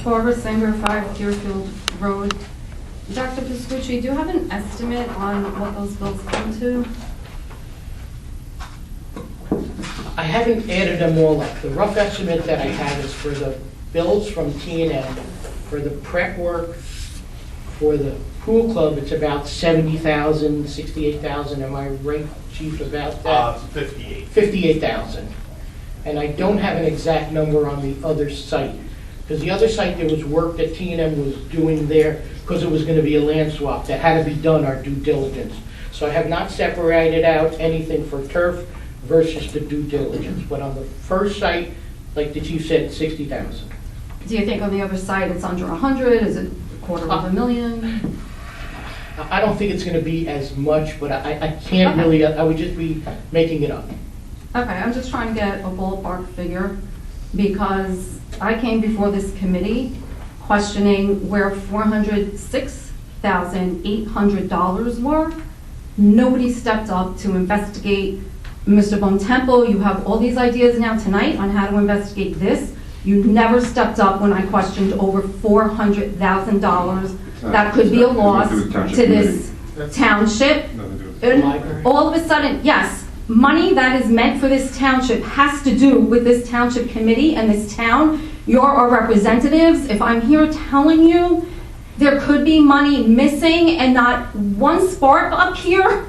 Barbara Singer, 5 Deerfield Road. Dr. Piscucci, do you have an estimate on what those bills come to? I haven't added them all up. The rough estimate that I have is for the bills from T&M, for the prep work, for the pool club, it's about 70,000, 68,000. Am I right, Chief, about that? 58. 58,000. And I don't have an exact number on the other site. Because the other site, there was work that T&M was doing there because it was going to be a land swap that had to be done, our due diligence. So I have not separated out anything for turf versus the due diligence. But on the first site, like the chief said, 60,000. Do you think on the other side it's under 100? Is it $250,000? I don't think it's going to be as much, but I can't really, I would just be making it up. Okay, I'm just trying to get a ballpark figure because I came before this committee questioning where $406,800 were. Nobody stepped up to investigate. Mr. Bontempo, you have all these ideas now tonight on how to investigate this. You never stepped up when I questioned over $400,000 that could be a loss to this township. And all of a sudden, yes, money that is meant for this township has to do with this township committee and this town. You're our representatives. If I'm here telling you there could be money missing and not one spark up here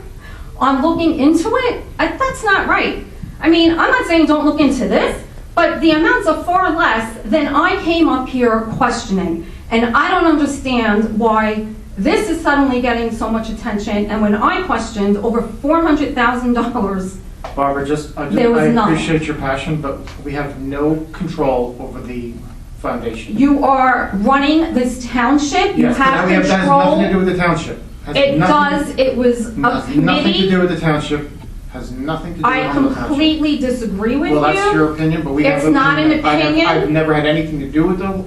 on looking into it, that's not right. I mean, I'm not saying don't look into this, but the amounts are far less than I came up here questioning. And I don't understand why this is suddenly getting so much attention, and when I questioned over $400,000, Barbara, there was I nothing. appreciate your passion, but we have no control over the foundation. You are running this township, you Yes, but have that has nothing to do control. with the township. Has It nothing- does, it was a Nothing to committee. do with the township, has nothing to do with I the township. completely disagree with Well, that's you. your opinion, but we have. It's not an opinion. I've never had anything to do with them.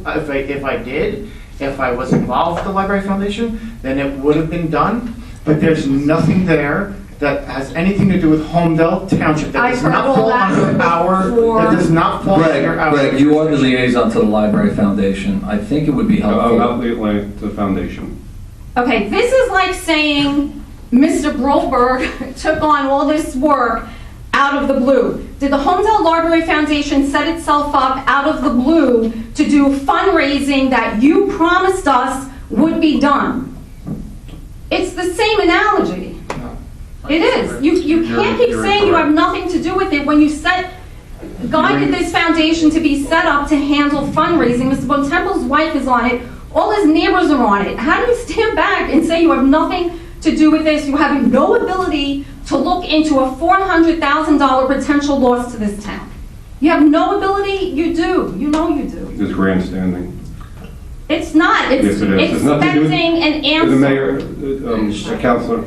If I was involved with the Library Foundation, then it would have been done. But there's nothing there that has anything to do with Holmdel Township. That I've does heard not all fall that under our, before. that does not fall under our. Greg, you are the liaison to the Library Foundation. I think it would be helpful. About the foundation. Okay, this is like saying Mr. Broberg took on all this work out of the blue. Did the Holmdel Library Foundation set itself up out of the blue to do fundraising that you promised us would be done? It's the same analogy. It is. You can't keep saying you have nothing to do with it when you guided this foundation to be set up to handle fundraising. Mr. Bontempo's wife is on it. All his neighbors are on it. How do you stand back and say you have nothing to do with this? You have no ability to look into a $400,000 potential loss to this town. You have no ability? You do. You know you do. It's grandstanding. It's not. It's Yes, it is. It's nothing to do with- expecting an The answer. mayor, councilor.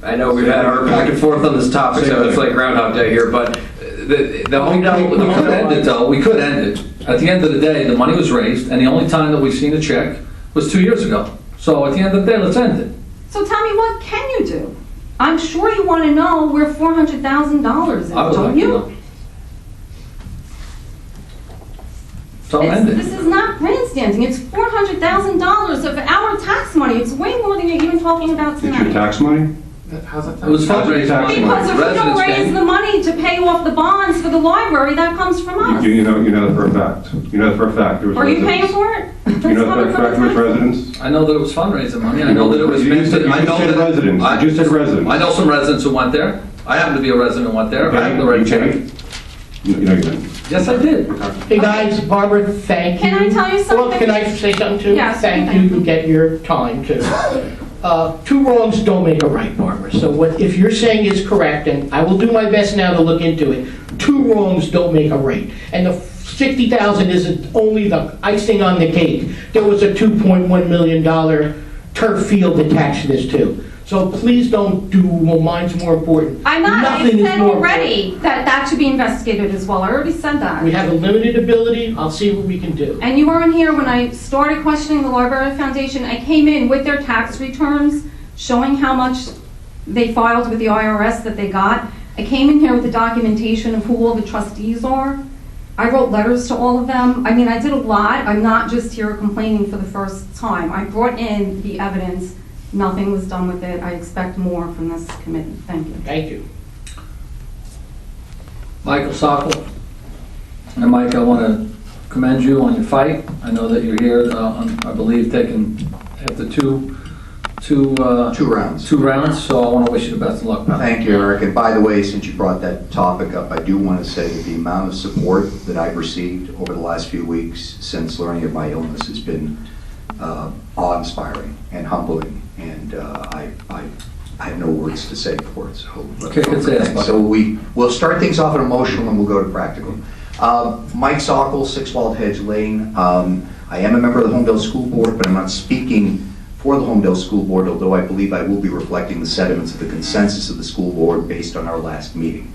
I know we've had our back and forth on this topic, so it's like Groundhog Day here, but the Holmdel, we could end it though, we could end it. At the end of the day, the money was raised, and the only time that we've seen a check was 2 years ago. So at the end of the day, let's end it. So tell me, what can you do? I'm sure you want to know where $400,000 is, I would don't like to you? know. So end This it. is not grandstanding. It's $400,000 of our tax money. It's way more than you're even talking about It's your tonight. tax money? How's that? It was fundraising money. Because if we don't Residents raise came. the money to pay off the bonds for the library, that comes from us. You know that for a fact. You know that for a fact. There was Are you paying residents. for it? You It's know coming that for a from fact the there was tax. residents? I know that it was fundraising money, I know that it was You meant just to. said- I you know just said that- residents. You just said residents. I know some residents who went there. I happen to be a resident who went there. I have the right check. No, you didn't. Yes, I did. Hey guys, Barbara, thank you. Can I tell you Well, something? can I say something too? Yes, Thank thank you, you. you get your time too. Two wrongs don't make a right, Barbara. So what, if you're saying is correct, and I will do my best now to look into it, two wrongs don't make a right. And the 60,000 is only the icing on the cake. There was a $2.1 million turf field attached to this too. So please don't do, well, mine's more important. I'm not, I Nothing is said more already that that should be investigated as well. I already said that. We have a limited ability, I'll see what we can do. And you weren't here when I started questioning the Library Foundation. I came in with their tax returns showing how much they filed with the IRS that they got. I came in here with the documentation of who all the trustees are. I wrote letters to all of them. I mean, I did a lot. I'm not just here complaining for the first time. I brought in the evidence. Nothing was done with it. I expect more from this committee. Thank you. Thank you. Michael Sokol. And Mike, I want to commend you on your fight. I know that you're here, I believe, taking after two rounds, so I want to wish you the best of luck, pal. Thank you, Eric. And by the way, since you brought that topic up, I do want to say that the amount of support that I've received over the last few weeks since learning of my illness has been awe-inspiring and humbling, and I have no words to say for it. So we'll start things off at emotional and we'll go to practical. Mike Sokol, 6 Wald Hedge Lane. I am a member of the Holmdel School Board, but I'm not speaking for the Holmdel School Board, although I believe I will be reflecting the sentiments of the consensus of the school board based on our last meeting.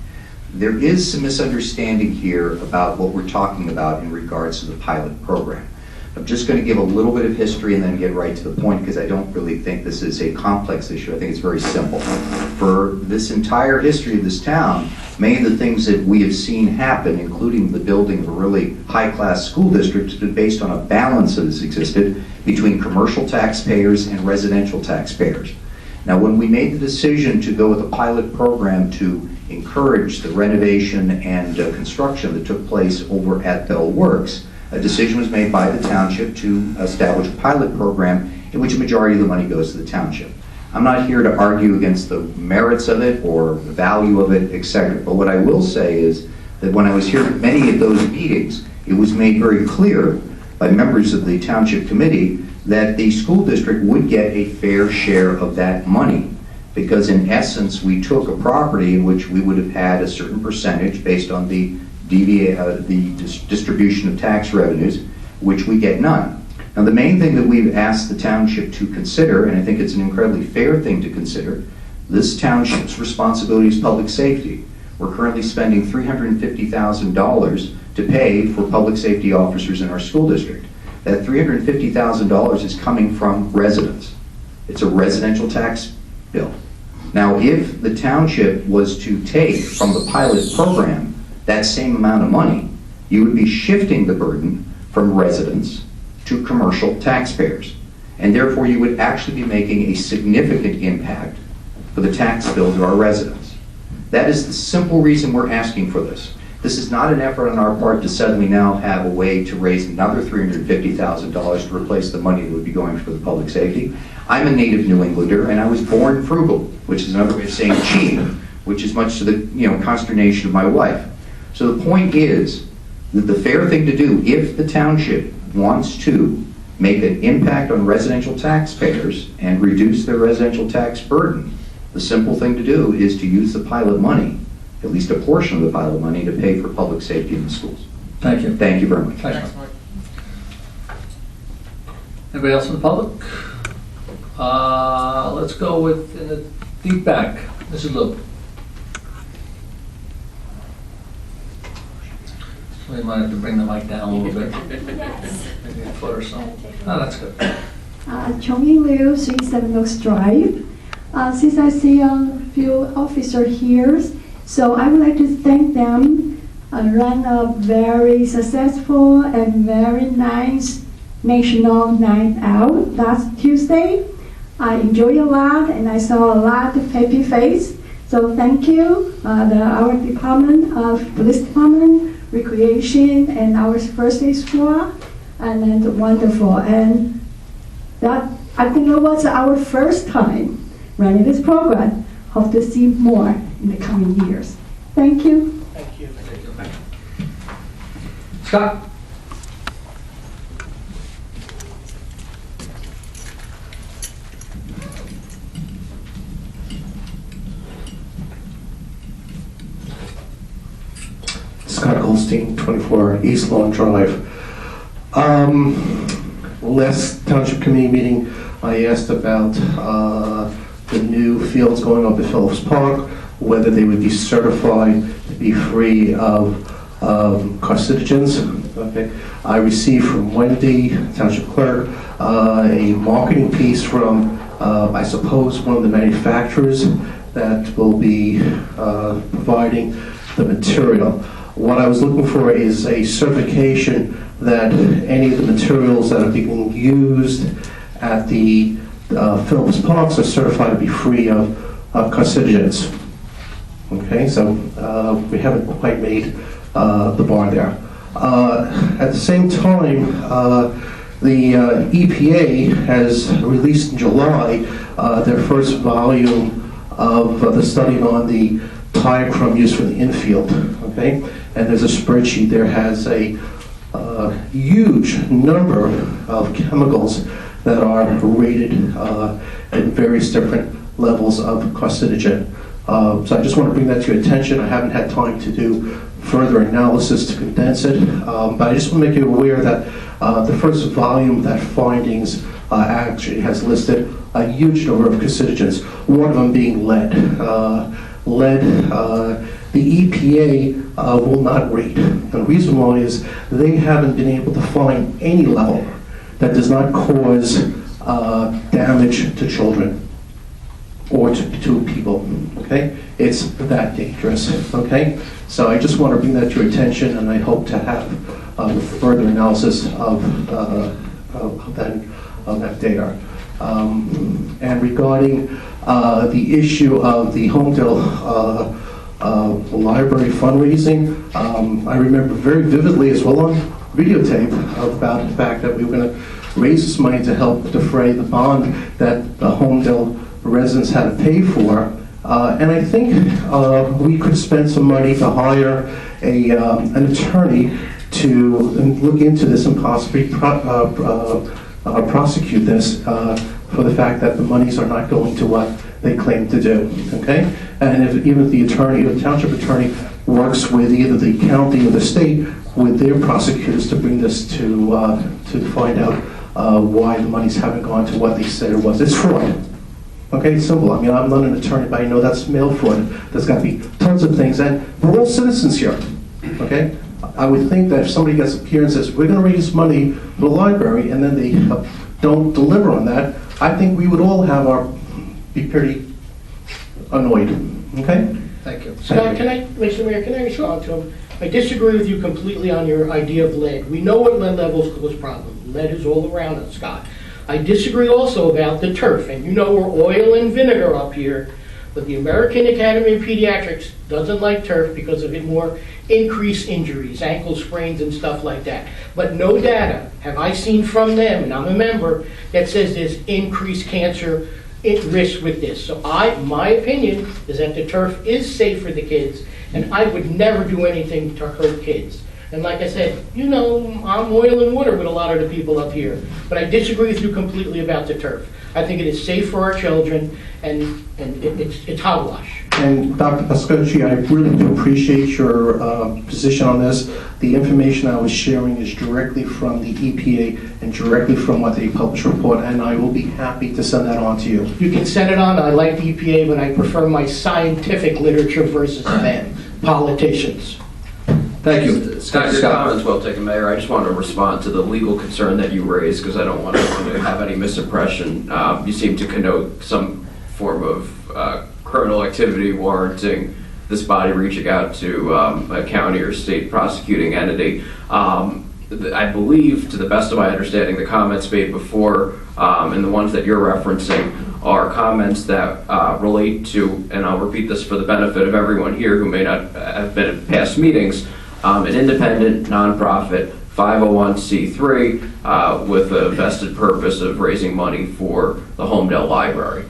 There is some misunderstanding here about what we're talking about in regards to the pilot program. I'm just going to give a little bit of history and then get right to the point, because I don't really think this is a complex issue. I think it's very simple. For this entire history of this town, many of the things that we have seen happen, including the building of a really high-class school district, has been based on a balance that has existed between commercial taxpayers and residential taxpayers. Now, when we made the decision to go with a pilot program to encourage the renovation and construction that took place over at Bell Works, a decision was made by the township to establish a pilot program in which a majority of the money goes to the township. I'm not here to argue against the merits of it or the value of it, etc. But what I will say is that when I was here at many of those meetings, it was made very clear by members of the township committee that the school district would get a fair share of that money. Because in essence, we took a property in which we would have had a certain percentage based on the distribution of tax revenues, which we get none. Now, the main thing that we've asked the township to consider, and I think it's an incredibly fair thing to consider, this township's responsibility is public safety. We're currently spending $350,000 to pay for public safety officers in our school district. That $350,000 is coming from residents. It's a residential tax bill. Now, if the township was to take from the pilot program that same amount of money, you would be shifting the burden from residents to commercial taxpayers. And therefore, you would actually be making a significant impact for the tax bills of our residents. That is the simple reason we're asking for this. This is not an effort on our part to suddenly now have a way to raise another $350,000 to replace the money that would be going for the public safety. I'm a native New Englander, and I was born frugal, which is another way of saying cheap, which is much to the consternation of my wife. So the point is that the fair thing to do, if the township wants to make an impact on residential taxpayers and reduce their residential tax burden, the simple thing to do is to use the pilot money, at least a portion of the pilot money, to pay for public safety in the schools. Thank you. Thank you very much. Thanks, Mike. Anybody else in the public? Let's go with in the deep back. Mrs. Lou. We might have to bring the mic down a little bit. Yes. Maybe a foot or so. Oh, that's good. Chongming Liu, 37 Oaks Drive. Since I see a few officers here, so I would like to thank them. Ran a very successful and very nice National Night Out last Tuesday. I enjoyed a lot and I saw a lot of happy face. So thank you, our department of police department, recreation, and our first aid squad, and then wonderful. And that I think it was our first time running this program. Hope to see more in the coming years. Thank you. Thank you. Scott? Scott Goldstein, 24 East Lawn Drive. Last Township Committee meeting, I asked about the new fields going up at Phillips Park, whether they would be certified to be free of carcinogens. Okay. I received from Wendy, Township Clerk, a marketing piece from, I suppose, one of the manufacturers that will be providing the material. What I was looking for is a certification that any of the materials that are being used at the Phillips Parks are certified to be free of carcinogens. Okay, so we haven't quite made the bar there. At the same time, the EPA has released in July their first volume of the study on the diachrome used for the infield. Okay, and there's a spreadsheet there has a huge number of chemicals that are rated at various different levels of carcinogen. So I just want to bring that to your attention. I haven't had time to do further analysis to condense it, but I just want to make you aware that the first volume of that findings actually has listed a huge number of carcinogens, one of them being lead. The EPA will not rate. And the reason why is they haven't been able to find any level that does not cause damage to children or to people, okay? It's that dangerous, okay? So I just want to bring that to your attention, and I hope to have further analysis of that data. And regarding the issue of the Holmdel library fundraising, I remember very vividly as well on videotape about the fact that we were going to raise this money to help defray the bond that the Holmdel residents had to pay for. And I think we could spend some money to hire an attorney to look into this and possibly prosecute this for the fact that the monies are not going to what they claim to do, okay? And even if the attorney, the township attorney, works with either the county or the state with their prosecutors to bring this to find out why the monies haven't gone to what they said it was. It's fraud. Okay, simple. I mean, I'm not an attorney, but I know that's mail fraud. There's got to be tons of things, and we're all citizens here. Okay, I would think that if somebody gets up here and says we're going to raise money for the library, and then they don't deliver on that, I think we would all be pretty annoyed. Okay. Thank you. Scott, Mr. Mayor, can I respond to him? I disagree with you completely on your idea of lead. We know what lead levels cause problems. Lead is all around us, Scott. I disagree also about the turf, and you know we're oil and vinegar up here, but the American Academy of Pediatrics doesn't like turf because of it more increased injuries, ankle sprains and stuff like that. But no data have I seen from them, and I'm a member, that says there's increased cancer risk with this. So my opinion is that the turf is safe for the kids, and I would never do anything to hurt kids. And like I said, you know, I'm oil and water with a lot of the people up here. But I disagree with you completely about the turf. I think it is safe for our children, and it's hogwash. And Dr. Pascucci, I really do appreciate your position on this. The information I was sharing is directly from the EPA and directly from what they published report, and I will be happy to send that on to you. You can send it on. I like the EPA, but I prefer my scientific literature versus them, politicians. Thank you. Scott, your comments well taken, Mayor. I just want to respond to the legal concern that you raised because I don't want anyone to have any misimpression. You seem to connote some form of criminal activity warranting this body reaching out to a county or state prosecuting entity. I believe, to the best of my understanding, the comments made before and the ones that you're referencing are comments that relate to, and I'll repeat this for the benefit of everyone here who may not have been at past meetings, an independent, nonprofit, 501c3 with a vested purpose of raising money for the Holmdel Library.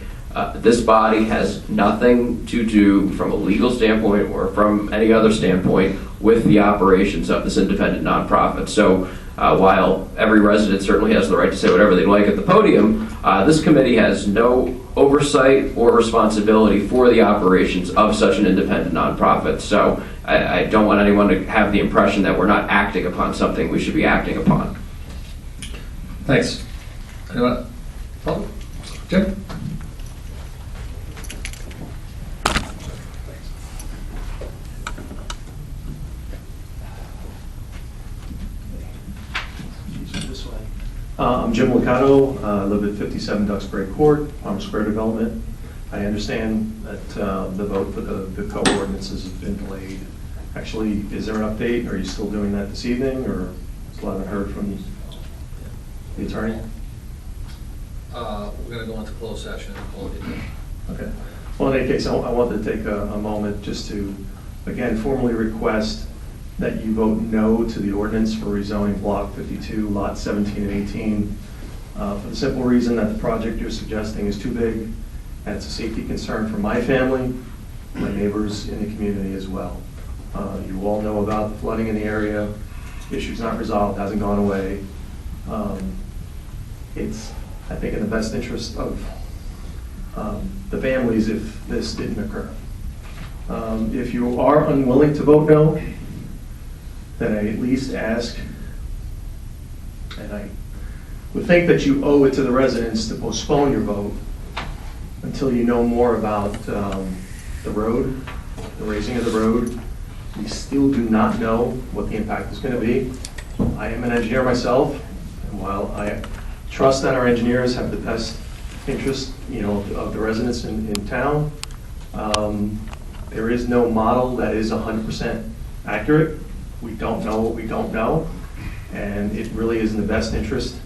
This body has nothing to do from a legal standpoint or from any other standpoint with the operations of this independent nonprofit. So while every resident certainly has the right to say whatever they'd like at the podium, this committee has no oversight or responsibility for the operations of such an independent nonprofit. So I don't want anyone to have the impression that we're not acting upon something we should be acting upon. Thanks. Anyone? Paul? Jim? I'm Jim Licato. I live at 57 Duxbury Court, Palmer Square Development. I understand that the vote for the co-ordinances has been delayed Actually, is there an update? Are you still doing that this evening, or still haven't heard from the attorney? We're going to go into closed session and call it a day. Okay. Well, in any case, I wanted to take a moment just to, again, formally request that you vote no to the ordinance for rezoning Block 52, Lot 17 and 18, for the simple reason that the project you're suggesting is too big, and it's a safety concern for my family, my neighbors in the community as well. You all know about the flooding in the area. The issue's not resolved, hasn't gone away. It's, I think, in the best interest of the families if this didn't occur. If you are unwilling to vote no, then I at least ask, and I would think that you owe it to the residents to postpone your vote until you know more about the road, the raising of the road. We still do not know what the impact is going to be. I am an engineer myself, and while I trust that our engineers have the best interest, of the residents in town, there is no model that is 100% accurate. We don't know what we don't know, and it really is in the best interest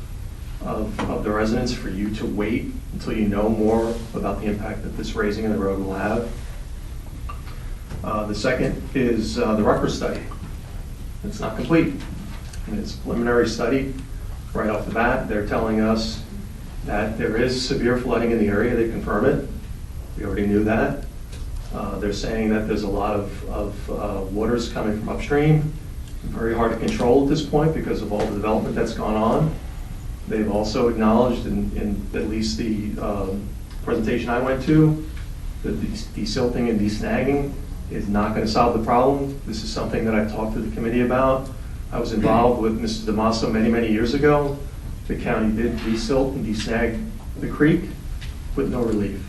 of the residents for you to wait until you know more about the impact that this raising of the road will have. The second is the Rutgers study. It's not complete. It's a preliminary study. Right off the bat, they're telling us that there is severe flooding in the area. They confirm it. We already knew that. They're saying that there's a lot of waters coming from upstream. Very hard to control at this point because of all the development that's gone on. They've also acknowledged in at least the presentation I went to that desilting and desnagging is not going to solve the problem. This is something that I've talked to the committee about. I was involved with Mr. DeMasso many years ago. The county did desilt and desnag the creek with no relief.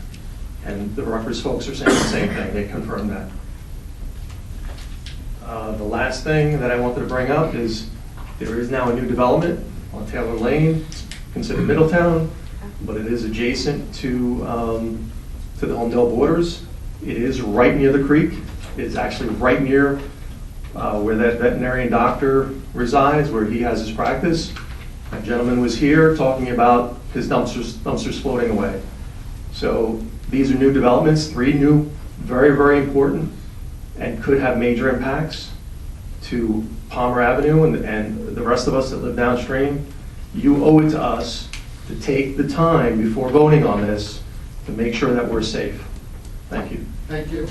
And the Rutgers folks are saying the same thing. They confirmed that. The last thing that I wanted to bring up is there is now a new development on Taylor Lane. It's considered Middletown, but it is adjacent to the Holmdel borders. It is right near the creek. It's actually right near where that veterinarian doctor resides, where he has his practice. A gentleman was here talking about his dumpsters floating away. So these are new developments, 3 new, very important, and could have major impacts to Palmer Avenue and the rest of us that live downstream. You owe it to us to take the time before voting on this to make sure that we're safe. Thank you. Thank you.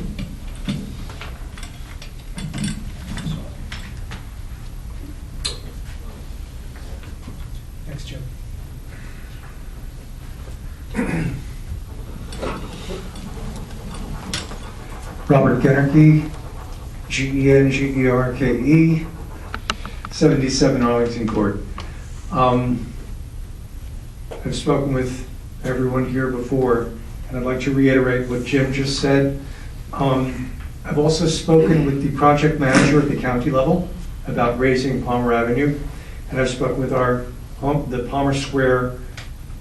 Thanks, Jim. Robert Generke, Gengerke, 77 Arlington Court. I've spoken with everyone here before, and I'd like to reiterate what Jim just said. I've also spoken with the project manager at the county level about raising Palmer Avenue, and I've spoken with the Palmer Square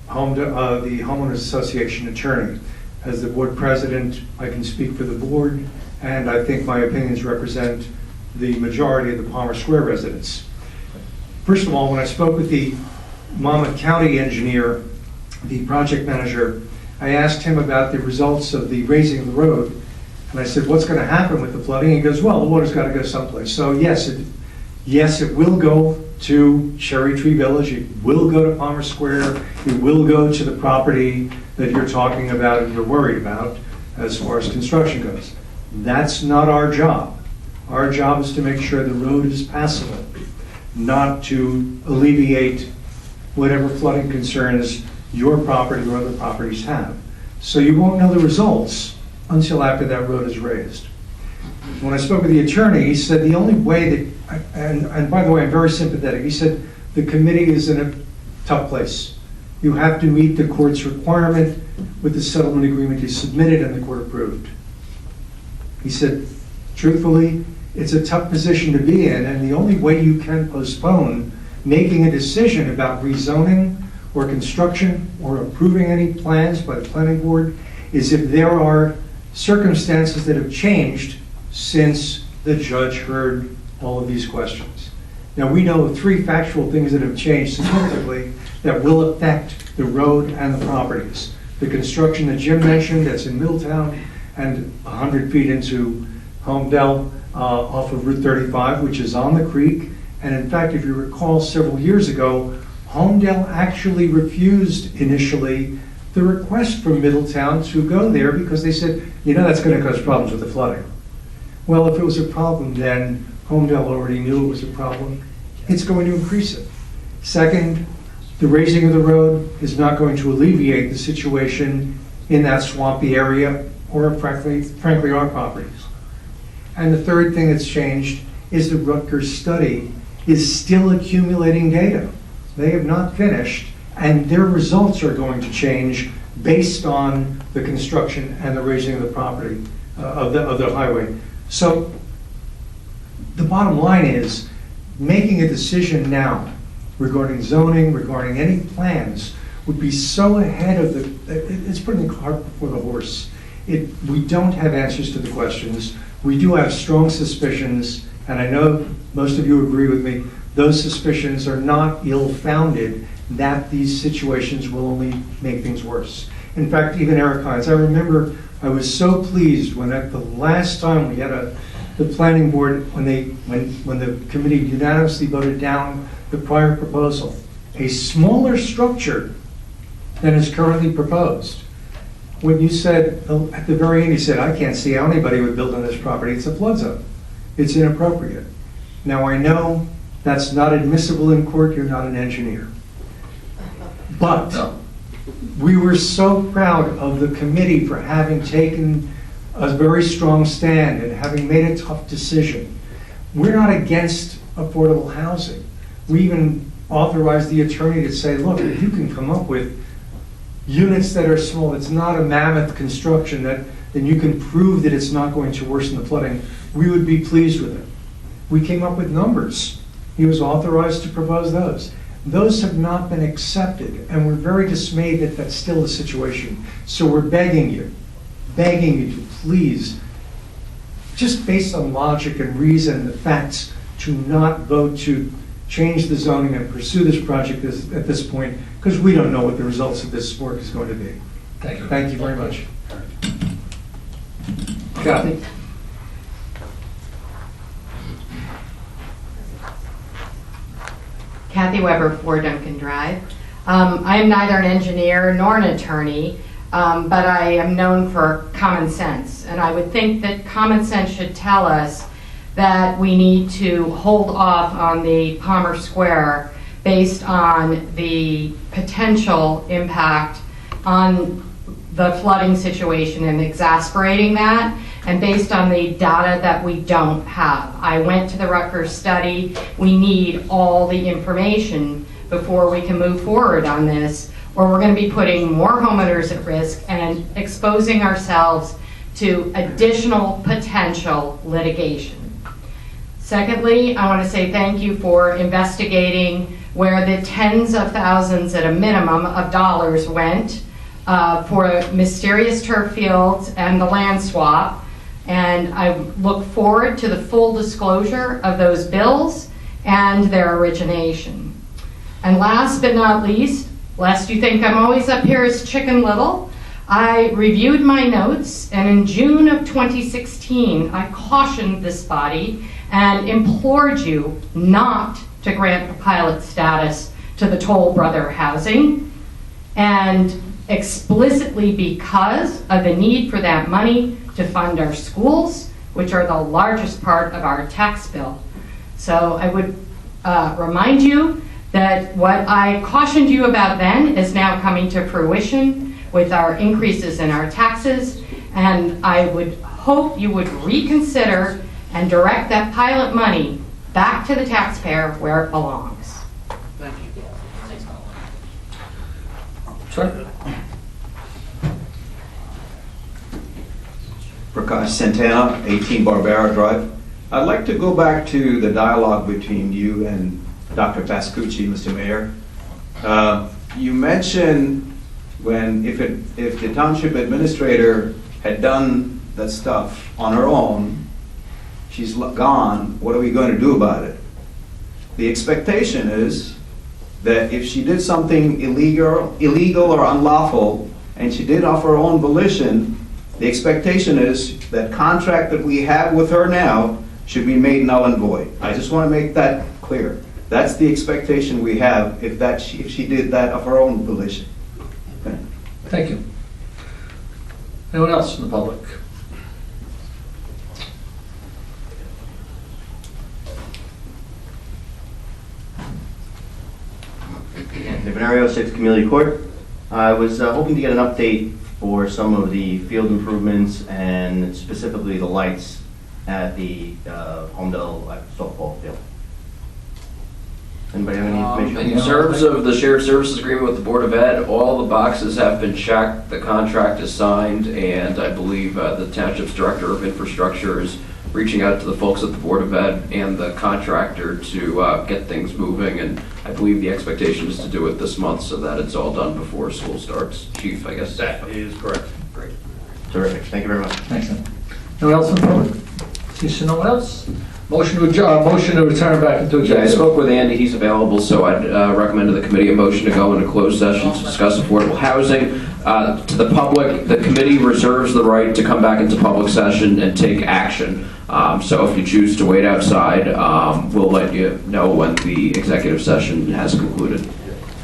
the Homeowners Association attorney. As the board president, I can speak for the board, and I think my opinions represent the majority of the Palmer Square residents. First of all, when I spoke with the Monmouth County engineer, the project manager, I asked him about the results of the raising of the road, and I said, what's going to happen with the flooding? He goes, well, the water's got to go someplace. So yes, it will go to Cherry Tree Village, it will go to Palmer Square, it will go to the property that you're talking about and you're worried about as far as construction goes. That's not our job. Our job is to make sure the road is passable, not to alleviate whatever flooding concerns your property or other properties have. So you won't know the results until after that road is raised. When I spoke with the attorney, he said the only way that, and by the way, I'm very sympathetic, he said the committee is in a tough place. You have to meet the court's requirement with the settlement agreement you submitted and the court approved. He said, truthfully, it's a tough position to be in, and the only way you can postpone making a decision about rezoning or construction or approving any plans by the planning board is if there are circumstances that have changed since the judge heard all of these questions. Now, we know 3 factual things that have changed significantly that will affect the road and the properties. The construction that Jim mentioned that's in Middletown and 100 feet into Holmdel off of Route 35, which is on the creek. And in fact, if you recall, several years ago, Holmdel actually refused initially the request from Middletown to go there because they said, that's going to cause problems with the flooding. Well, if it was a problem, then Holmdel already knew it was a problem. It's going to increase it. Second, the raising of the road is not going to alleviate the situation in that swampy area or frankly our properties. And the third thing that's changed is the Rutgers study is still accumulating data. They have not finished, and their results are going to change based on the construction and the raising of the property, of the highway. So the bottom line is making a decision now regarding zoning, regarding any plans, would be so ahead of it's putting the cart before the horse. We don't have answers to the questions. We do have strong suspicions, and I know most of you agree with me, those suspicions are not ill-founded, that these situations will only make things worse. In fact, even Eric Hines, I remember I was so pleased when at the last time we had the planning board, when the committee unanimously voted down the prior proposal, a smaller structure than is currently proposed. When you said, at the very end, you said, I can't see how anybody would build on this property, it's a flood zone. It's inappropriate. Now I know that's not admissible in court, you're not an engineer. But we were so proud of the committee for having taken a very strong stand and having made a tough decision. We're not against affordable housing. We even authorized the attorney to say, look, if you can come up with units that are small, it's not a mammoth construction, then you can prove that it's not going to worsen the flooding, we would be pleased with it. We came up with numbers. He was authorized to propose those. Those have not been accepted, and we're very dismayed that that's still the situation. So we're begging you to please, just based on logic and reason, the facts, to not vote to change the zoning and pursue this project at this point, because we don't know what the results of this work is going to be. Thank you. Thank you very much. Kathy? Kathy Weber, 4 Duncan Drive. I am neither an engineer nor an attorney, but I am known for common sense. And I would think that common sense should tell us that we need to hold off on the Palmer Square based on the potential impact on the flooding situation and exasperating that, and based on the data that we don't have. I went to the Rutgers study. We need all the information before we can move forward on this, or we're going to be putting more homeowners at risk and exposing ourselves to additional potential litigation. Secondly, I want to say thank you for investigating where the tens of thousands at a minimum of dollars went for mysterious turf fields and the land swap. And I look forward to the full disclosure of those bills and their origination. And last but not least, lest you think I'm always up here as Chicken Little, I reviewed my notes, and in June of 2016, I cautioned this body and implored you not to grant the pilot status to the Toll Brother housing, and explicitly because of the need for that money to fund our schools, which are the largest part of our tax bill. So I would remind you that what I cautioned you about then is now coming to fruition with our increases in our taxes, and I would hope you would reconsider and direct that pilot money back to the taxpayer where it belongs. Thank you. Sir? Prakash Santana, 18 Barbera Drive. I'd like to go back to the dialogue between you and Dr. Pascucci, Mr. Mayor. You mentioned if the township administrator had done that stuff on her own, she's gone, what are we going to do about it? The expectation is that if she did something illegal or unlawful, and she did of her own volition, the expectation is that contract that we have with her now should be made null and void. I just want to make that clear. That's the expectation we have if she did that of her own volition. Okay. Thank you. Anyone else in the public? Venario, 6 Community Court. I was hoping to get an update for some of the field improvements and specifically the lights at the Holmdel softball field. Anybody have any information? In terms of the shared services agreement with the Board of Ed, all the boxes have been checked, the contract is signed, and I believe the Township's Director of Infrastructure is reaching out to the folks at the Board of Ed and the contractor to get things moving, and I believe the expectation is to do it this month so that it's all done before school starts. Chief, I guess. That is correct. Great. Terrific. Thank you very much. Excellent. Anyone else in the public? See no one else? Motion to return back into Yeah, I executive. spoke with Andy, he's available, so I'd recommend to the committee a motion to go into closed session to discuss affordable housing. To the public, the committee reserves the right to come back into public session and take action. So if you choose to wait outside, we'll let you know when the executive session has concluded.